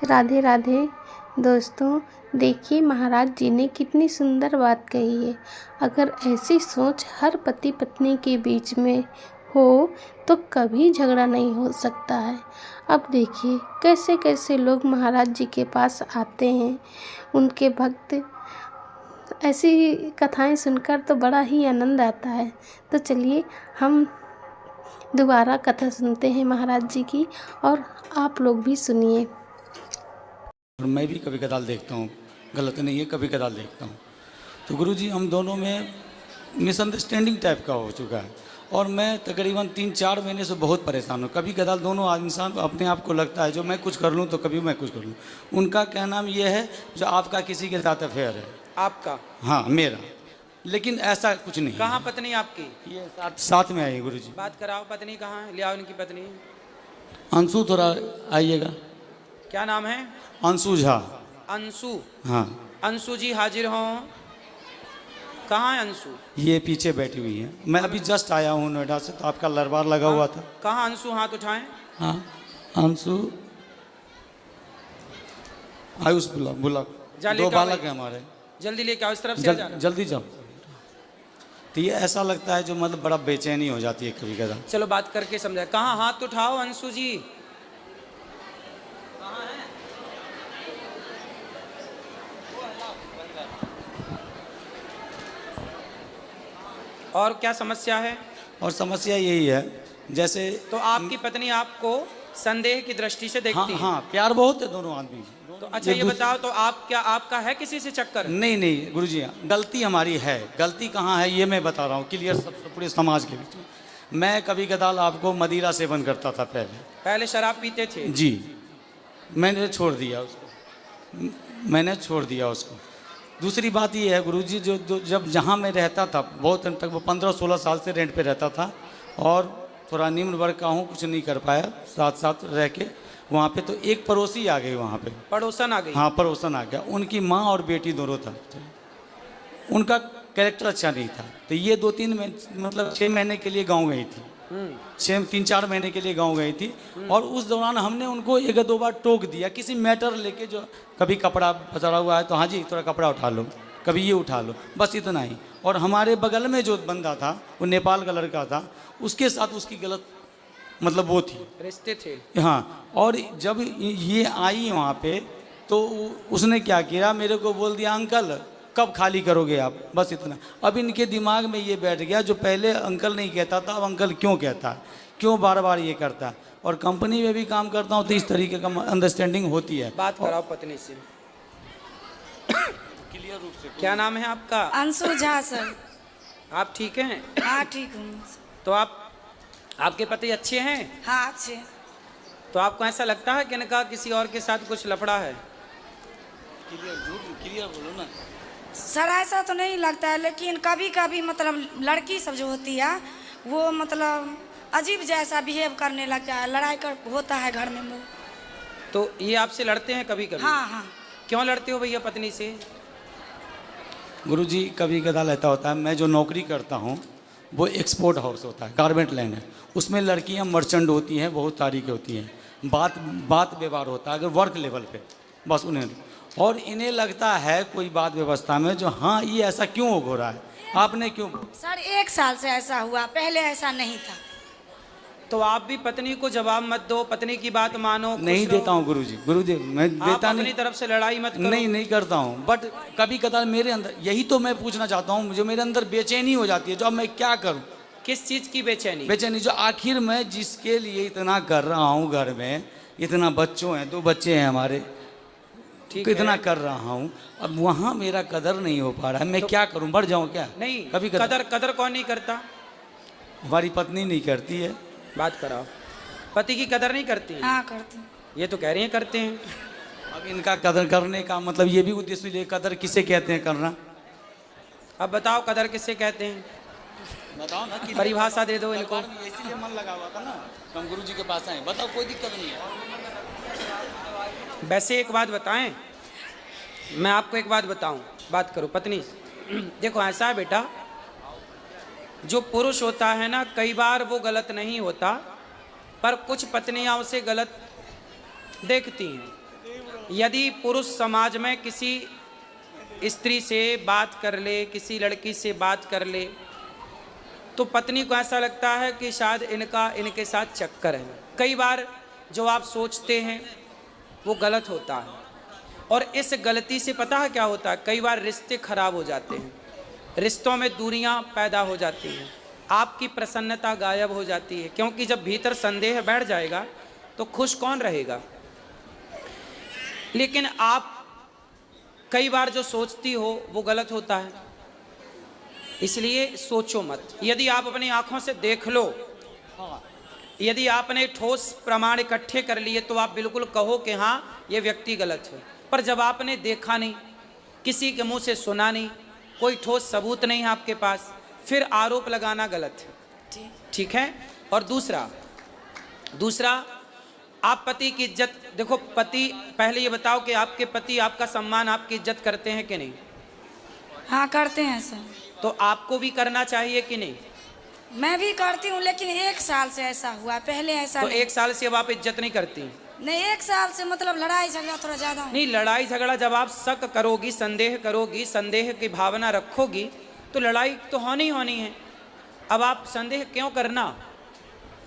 राधे राधे दोस्तों। देखिए महाराज जी ने कितनी सुंदर बात कही है। अगर ऐसी सोच हर पति पत्नी के बीच में हो तो कभी झगड़ा नहीं हो सकता है। अब देखिए कैसे कैसे लोग महाराज जी के पास आते हैं, उनके भक्त। ऐसी कथाएं सुनकर तो बड़ा ही आनंद आता है। तो चलिए हम दोबारा कथा सुनते हैं महाराज जी की, और आप लोग भी सुनिए। और मैं भी कभी कदाल देखता हूँ, गलत नहीं है, कभी कदाल देखता हूँ। तो गुरुजी हम दोनों में मिसअंडरस्टैंडिंग टाइप का हो चुका है, और मैं तकरीबन 3-4 महीने से बहुत परेशान हूँ। कभी कदाल दोनों इंसान अपने आप को लगता है जो मैं कुछ कर लूँ तो कभी मैं कुछ कर लूँ। उनका कहना ये है जो आपका किसी के साथ अफेयर है। आपका? हाँ मेरा, लेकिन ऐसा कुछ नहीं। कहाँ पत्नी आपकी? ये साथ में आई गुरुजी। बात कराओ, पत्नी कहाँ है? ले आओ इनकी पत्नी। अंशु थोड़ा आइएगा। क्या नाम है? अंशु झा। अंशु? हाँ। अंशु जी हाजिर हों। कहाँ है अंशु? ये पीछे बैठी हुई है। मैं अभी जस्ट आया हूँ नोएडा से, तो आपका लरबार लगा हुआ था। कहाँ अंशु? हाथ उठाएं। हाँ अंशु आयुष बुला 2 बालक है हमारे। जल्दी लेके आओ, इस तरफ से जाना। जल्दी जाओ। तो ये ऐसा लगता है जो मतलब बड़ा बेचैनी हो जाती है कभी कदा। चलो बात करके समझाए। कहाँ? हाथ उठाओ अंशु जी। और क्या समस्या है? और समस्या यही है, जैसे तो आपकी पत्नी आपको संदेह की दृष्टि से देखती है? हाँ, प्यार बहुत है दोनों आदमी। तो अच्छा ये बताओ, तो आप क्या, आपका है किसी से चक्कर? नहीं गुरुजी, गलती हमारी है। गलती कहाँ है ये मैं बता रहा हूँ क्लियर, सब पूरे समाज के बीच में। मैं कभी कदाल आपको मदिरा सेवन करता था पहले शराब पीते थे? जी। मैंने छोड़ दिया उसको। दूसरी बात ये है गुरुजी, जो जब जहाँ मैं रहता था बहुत तक, वो 15-16 साल से रेंट पे रहता था, और थोड़ा निम्न वर्ग का हूँ, कुछ नहीं कर पाया साथ साथ रह के वहाँ पे। तो एक पड़ोसी आ गई वहाँ पे। पड़ोसन आ गई? हाँ, पड़ोसन आ गया। उनकी माँ और बेटी दोनों था। उनका कैरेक्टर अच्छा नहीं था। तो ये 2-3 मतलब 6 महीने के लिए गाँव गई थी। 3-4 महीने के लिए गाँव गई थी। और उस दौरान हमने उनको 1-2 बार टोक दिया किसी मैटर लेके, जो कभी कपड़ा पसरा हुआ है तो हाँ जी थोड़ा कपड़ा उठा लो, कभी ये उठा लो, बस इतना ही। और हमारे बगल में जो बंदा था वो नेपाल का लड़का था, उसके साथ उसकी गलत मतलब वो थी, रिश्ते थे। हाँ। और जब ये आई वहाँ पे तो उसने क्या किया, मेरे को बोल दिया अंकल कब खाली करोगे आप, बस इतना। अब इनके दिमाग में ये बैठ गया, जो पहले अंकल नहीं कहता था अब अंकल क्यों कहता है, क्यों बार बार ये करता है। और कंपनी में भी काम करता हूँ तो इस तरीके का अंडरस्टैंडिंग होती है। बात कराओ पत्नी से क्लियर रूप से। क्या नाम है आपका? अंशु झा सर। आप ठीक हैं? हाँ ठीक हूँ। तो आपके पति अच्छे हैं? हाँ अच्छे। तो आपको ऐसा लगता है कि इनका किसी और के साथ कुछ लफड़ा है? क्लियर बोलो ना सर। ऐसा तो नहीं लगता है, लेकिन कभी कभी मतलब लड़की सब जो होती है वो मतलब अजीब जैसा बिहेव करने लगता है, लड़ाई कर होता है घर में वो। तो ये आपसे लड़ते हैं कभी कभी? हाँ हाँ। क्यों लड़ते हो भैया पत्नी से? गुरुजी कभी कदाल ऐसा होता है, मैं जो नौकरी करता हूँ वो एक्सपोर्ट हाउस होता है, गारमेंट लाइन है। उसमें लड़कियाँ मर्चेंट होती हैं, बहुत सारी की होती हैं। बात व्यवहार होता है अगर वर्क लेवल पे, बस उन्हें। और इन्हें लगता है कोई बात व्यवस्था में जो हाँ ये ऐसा क्यों हो रहा है, आपने क्यों। सर 1 साल से ऐसा हुआ, पहले ऐसा नहीं था। तो आप भी पत्नी को जवाब मत दो, पत्नी की बात मानो। नहीं देता हूँ गुरुजी, मैं देता नहीं। अपनी तरफ से लड़ाई मत करो। नहीं करता हूँ, बट कभी कदार मेरे अंदर, यही तो मैं पूछना चाहता हूँ, मुझे मेरे अंदर बेचैनी हो जाती है, जो अब मैं क्या करूँ। किस चीज़ की बेचैनी? बेचैनी जो आखिर मैं जिसके लिए इतना कर रहा हूँ, घर में इतना बच्चों हैं, 2 बच्चे हैं हमारे, कितना कर रहा हूँ, अब वहाँ मेरा कदर नहीं हो पा रहा है। मैं क्या करूँ, बढ़ जाऊँ क्या? नहीं, कभी कदर कौन नहीं करता? हमारी पत्नी नहीं करती है। बात कराओ। पति की कदर नहीं करती? हाँ करती। ये तो कह रही हैं करते हैं। अब इनका कदर करने का मतलब ये भी उद्देश्य है, कदर किसे कहते हैं करना। अब बताओ कदर किसे कहते हैं, बताओ ना, परिभाषा दे दो इनको। इसीलिए मन लगा हुआ था ना, हम गुरुजी के पास आए। बताओ, कोई दिक्कत नहीं है। वैसे एक बात बताएं, मैं आपको एक बात बताऊं, बात करो पत्नी। देखो ऐसा है बेटा, जो पुरुष होता है ना, कई बार वो गलत नहीं होता, पर कुछ पत्नियां उसे गलत देखती हैं। यदि पुरुष समाज में किसी स्त्री से बात कर ले, किसी लड़की से बात कर ले, तो पत्नी को ऐसा लगता है कि शायद इनके साथ चक्कर है। कई बार जो आप सोचते हैं वो गलत होता है, और इस गलती से पता है क्या होता है, कई बार रिश्ते खराब हो जाते हैं, रिश्तों में दूरियां पैदा हो जाती हैं, आपकी प्रसन्नता गायब हो जाती है, क्योंकि जब भीतर संदेह बैठ जाएगा तो खुश कौन रहेगा। लेकिन आप कई बार जो सोचती हो वो गलत होता है, इसलिए सोचो मत। यदि आप अपनी आंखों से देख लो, यदि आपने ठोस प्रमाण इकट्ठे कर लिए तो आप बिल्कुल कहो कि हाँ ये व्यक्ति गलत है। पर जब आपने देखा नहीं, किसी के मुंह से सुना नहीं, कोई ठोस सबूत नहीं है आपके पास, फिर आरोप लगाना गलत है। ठीक है। और दूसरा आप पति की इज्जत, देखो पति, पहले ये बताओ कि आपके पति आपका सम्मान, आपकी इज्जत करते हैं कि नहीं? हाँ करते हैं सर। तो आपको भी करना चाहिए कि नहीं? मैं भी करती हूँ, लेकिन 1 साल से ऐसा हुआ, पहले ऐसा तो नहीं। 1 साल से अब आप इज्जत नहीं करती? नहीं, 1 साल से मतलब लड़ाई झगड़ा थोड़ा ज्यादा। नहीं, लड़ाई झगड़ा जब आप शक करोगी, संदेह करोगी, संदेह की भावना रखोगी, तो लड़ाई तो होनी है। अब आप संदेह क्यों करना?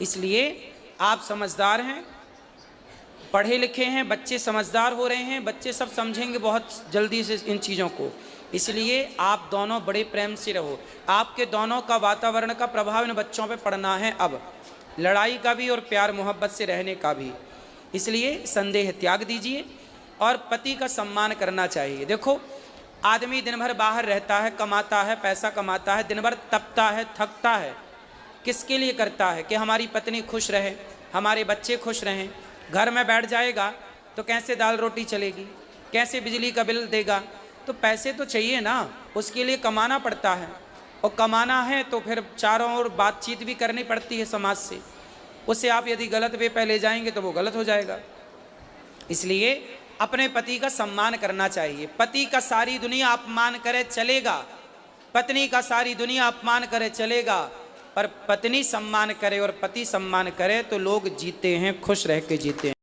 इसलिए आप समझदार हैं, पढ़े लिखे हैं, बच्चे समझदार हो रहे हैं, बच्चे सब समझेंगे बहुत जल्दी से इन चीज़ों को। इसलिए आप दोनों बड़े प्रेम से रहो। आपके दोनों का वातावरण का प्रभाव इन बच्चों पे पड़ना है, अब लड़ाई का भी और प्यार मोहब्बत से रहने का भी। इसलिए संदेह त्याग दीजिए और पति का सम्मान करना चाहिए। देखो, आदमी दिन भर बाहर रहता है, कमाता है, पैसा कमाता है, दिन भर तपता है, थकता है, किसके लिए करता है? कि हमारी पत्नी खुश रहे, हमारे बच्चे खुश रहें। घर में बैठ जाएगा तो कैसे दाल रोटी चलेगी, कैसे बिजली का बिल देगा? तो पैसे तो चाहिए ना, उसके लिए कमाना पड़ता है, और कमाना है तो फिर चारों ओर बातचीत भी करनी पड़ती है समाज से। उससे आप यदि गलत वे पे ले जाएंगे तो वो गलत हो जाएगा। इसलिए अपने पति का सम्मान करना चाहिए। पति का सारी दुनिया अपमान करे चलेगा, पत्नी का सारी दुनिया अपमान करे चलेगा, पर पत्नी सम्मान करे और पति सम्मान करे तो लोग जीते हैं, खुश रह के जीते हैं।